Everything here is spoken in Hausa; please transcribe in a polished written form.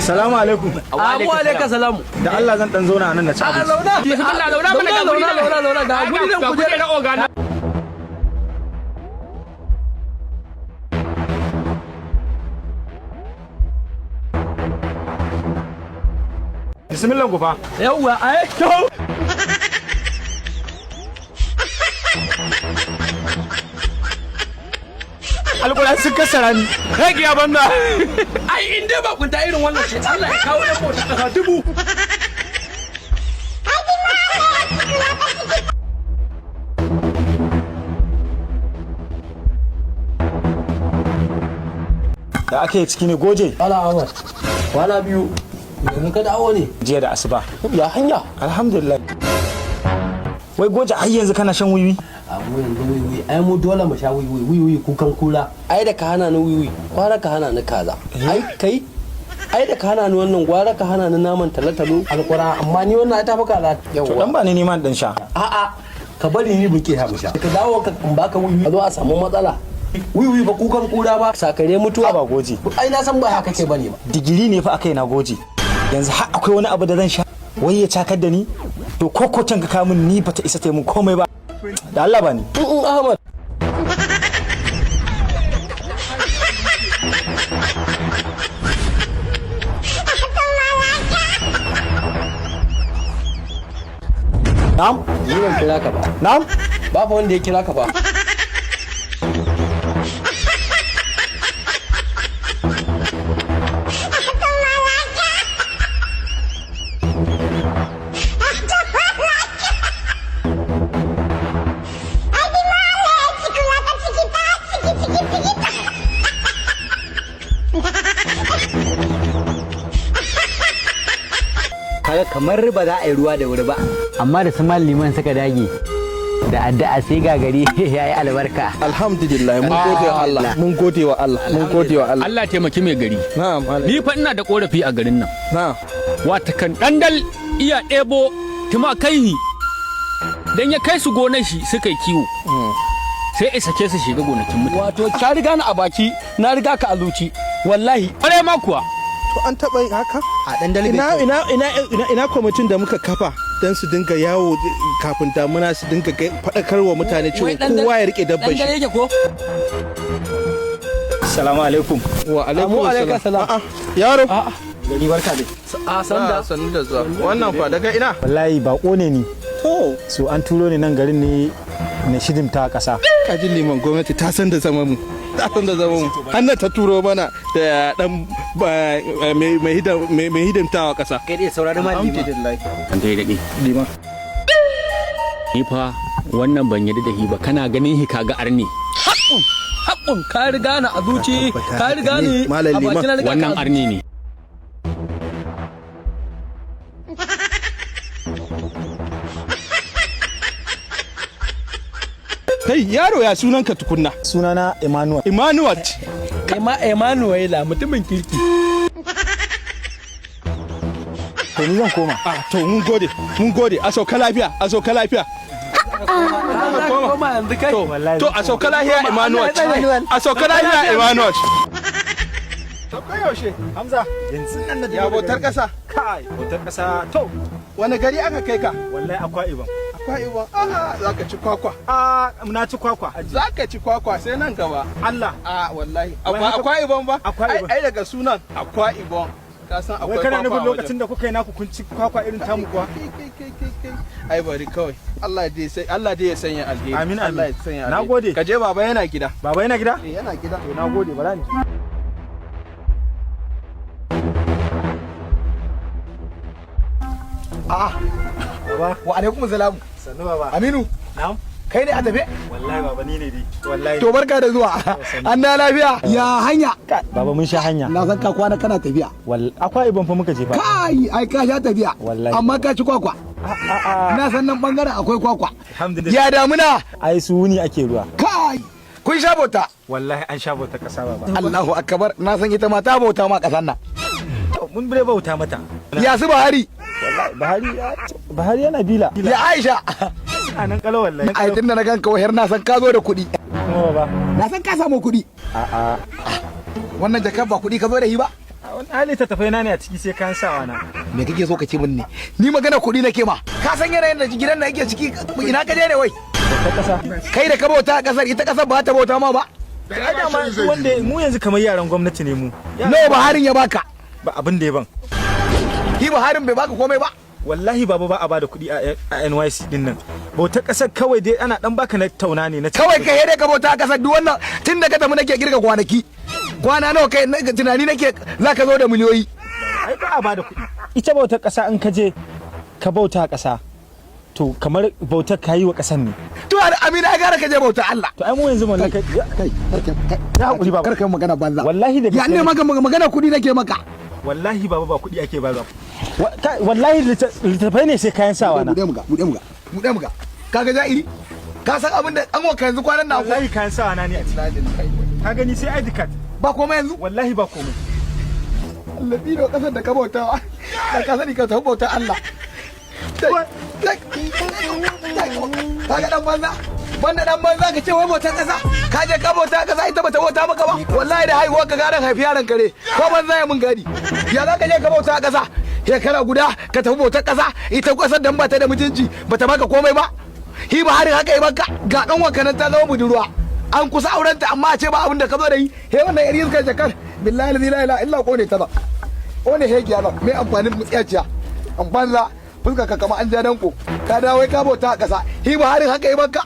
Salamu alaikum. Amu alaikum salamu. Da Allah zan dan zauna nan na ci abinci. Zauna mana ga guri nan kuje na ogana. Bismillah ku fa. Yawwa ai to. Alƙur'an sun kasara ni. Rage ya banza. Ai in dai ba kunta irin wannan ce Allah ya kawo da mota kasa dubu. Da ake ciki ne goje. Ala Ahmad. Kwana biyu. Yanzu ka dawo ne. Jiya da asuba. Ya hanya. Alhamdulillah. Wai goje har yanzu kana shan wiwi? A mu yanzu wiwi ai mu dole mu sha wiwi kukan kula. Ai da ka hana ni wiwi, kwara ka hana ni kaza. Ai kai ai da ka hana ni wannan gwara ka hana ni naman talotalo alƙura amma ni wannan ai ta faka ala. To dan ba ni neman dan sha. A'a ka bari ni buke ha mu sha. Ka dawo ka baka wiwi a zo a samu matsala. Wiwi ba kukan kura ba sakare mutuwa ba goje. Ai na san ba haka kai bane ba. Digiri ne fa akai na goje. Yanzu har akwai wani abu da zan sha. Wai ya cakar da ni? To kokkotan ka kawo min ni bata isa ta mun komai ba. Da Allah ba ni. Ahmad. Na'am? Ni ban kira ka ba. Na'am? Ba fa wanda ya kira ka ba. kaga kamar ba za a yi ruwa da wuri ba amma da su liman suka dage da addu'a sai gagari yayi albarka. Alhamdulillah mun gode wa Allah mun gode wa Allah mun gode wa Allah. Allah taimaki mai gari. Na'am. Ni fa ina da korafi a garin nan. Na'am. Wata kan dandal iya ɗebo tumakai dan ya kai su gonar shi suka yi kiwo. Sai ya sake su shiga gonakin mutane. Wato ka riga ni a baki na riga ka a zuci wallahi. Ƙwarai ma kuwa. To an taɓa yin haka? A dandal ina kwamitin da muka kafa don su dinga yawo kafin damuna su dinga faɗakarwa mutane cewa kowa ya rike dabbar shi. Dan yake ko? Assalamu alaikum. Wa alaikum salam. A'a yaro. Gari barka dai. Sannu da zuwa. Wannan fa daga ina? Wallahi bako ne ni. To. So an turo ni nan garin ne na shidimta ƙasa. Kaji liman gwamnati ta san da zaman mu. Ta san da zaman mu. Hannan ta turo mana da dan mai hidimtawa ƙasa. kai dai saurari ma liman. An kai daɗe. Liman. Ni fa wannan ban yadda da hi ba kana ganin hi kaga arni. Haƙƙun ka riga ni a zuci ka riga ni a baki na riga Wannan arni ne. Kai yaro ya sunanka tukunna. Sunana Emmanuel. Emmanuel. Emanuela mutumin kirki. To ni zan koma. To mun gode a sauka lafiya a sauka lafiya. Koma yanzu kai. To a sauka lafiya Emmanuel. A sauka lafiya Emmanuel. Sauka yaushe Hamza. Yanzu nan na Ya bautar kasa. kai bautar ƙasa. To Wani gari aka kai ka? wallahi akwai ibam. Akwai Ibo. Za ka ci kwakwa. Na ci kwakwa. Za ka ci kwakwa sai nan gaba. Allah. Wallahi. Wai haka- Akwai Ibon ba? Akwa Ibom. Ai daga sunan Akwai Ibon. Ka san akwai Wai kana kwakwa nufin a lokacin da kuka yi naku kun ci kwakwa irin tamu kuwa? Kai. Ai bari kawai. Allah dai ya sanya alheri. Amin, amin. Allah ya sanya alheri. Nagode. Ka je baba yana gida. Baba yana gida? Yana gida. To nagode bara ni. Baba. Wa alaikum salam. Sannu baba. Aminu, Na'am. kai ne a tafe? Wallahi baba ni ne dai. Wallahi. To barka da zuwa. An na lafiya. Ya hanya. Baba mun sha hanya. Na san ka kwana kana tafiya. Akwai ibon fa muka je fa. Kai, ai ka sha tafiya. Wallahi. Amma ka ci kwakwa. Na san nan bangaren akwai kwakwa. Alhamdulillah. Ya damuna. Ai su wuni ake ruwa. Kai. Kun sha bauta. Wallahi an sha bauta kasa baba. Allahu akbar. Na san ita ma ta bauta ma kasan nan. Mun bai bauta mata. Ya su Buhari. Bahari yana bila. Ya Aisha. A nan kalo wallahi. Ai tunda na ganka wayar na san ka zo da kuɗi. Kuma baba. Na san ka samu kuɗi. A'a. Wannan jakar ba kuɗi ka zo da shi ba? wani hali ta tafai na ne a ciki sai kayan sawa na. Me kake so ka ce min ne? Ni magana kuɗi nake ma. Ka san yanayin da gidan na yake ciki ina ka je ne wai? Ta kasa. Kai da ka bauta a kasar ita kasar ba ta bauta ma ba. Ai da ma wanda mu yanzu kamar yaran gwamnati ne mu. Nawa Buharin ya baka? Ba abin da ya ban. Ki Buharin bai baka komai ba? Wallahi baba ba a bada kuɗi a NYC din nan. Bautar ƙasar kawai dai ana dan baka na tauna ne na. Kawai ka yade ka bauta a kasar duk wannan tun da ka tafi nake girga kwanaki. Kwana nawa kai tunani nake za ka zo da miliyoyi. Ai ba a bada kuɗi. Ita bautar ƙasa in ka je ka bauta a ƙasa. To kamar bautar ka yi wa ƙasar ne. To Amina ya gara ka je bauta Allah. To ai mu yanzu mun kai ya hakuri baba. Kar kai magana banza. Wallahi da ya ne magana kuɗi nake maka. Wallahi baba ba kuɗi ake ba za. Wallahi littafai ne sai kayan sawa na. Buɗe muga. Kaga ja'iri? Ka san abin da an waka yanzu kwanan na. Wallahi kayan sawa na ne a ciki. Ka gani sai ID card. Ba komai yanzu? Wallahi ba komai. Allah dino kasar da ka bautawa. Da ka sani ka tafi bauta Allah. Kaga dan banza. Banda dan banza ka ce wai bautar kasa. Ka je ka bauta kasa ita bata bauta maka ba. Wallahi da haihuwa ka garan haifi yaron kare. Ko banza ya mun gadi. Ya za ka je ka bauta kasa. Shekara guda ka tafi bautar kasa ita kasar dan ba ta da mutunci bata baka komai ba. Hi ba harin haka yi baka ga dan wakanan ta zama budurwa. An kusa aurenta amma a ce ba abin da ka zo da yi. He wannan yar kai jakar. Billahi la ilaha illa ko ne ta ba. Ko ne he giya ba. Me amfanin mutsiyaciya. Amfanin za fuska ka kama an ja danko. Ka dawo ka bauta a kasa. Hi ba harin haka yi baka.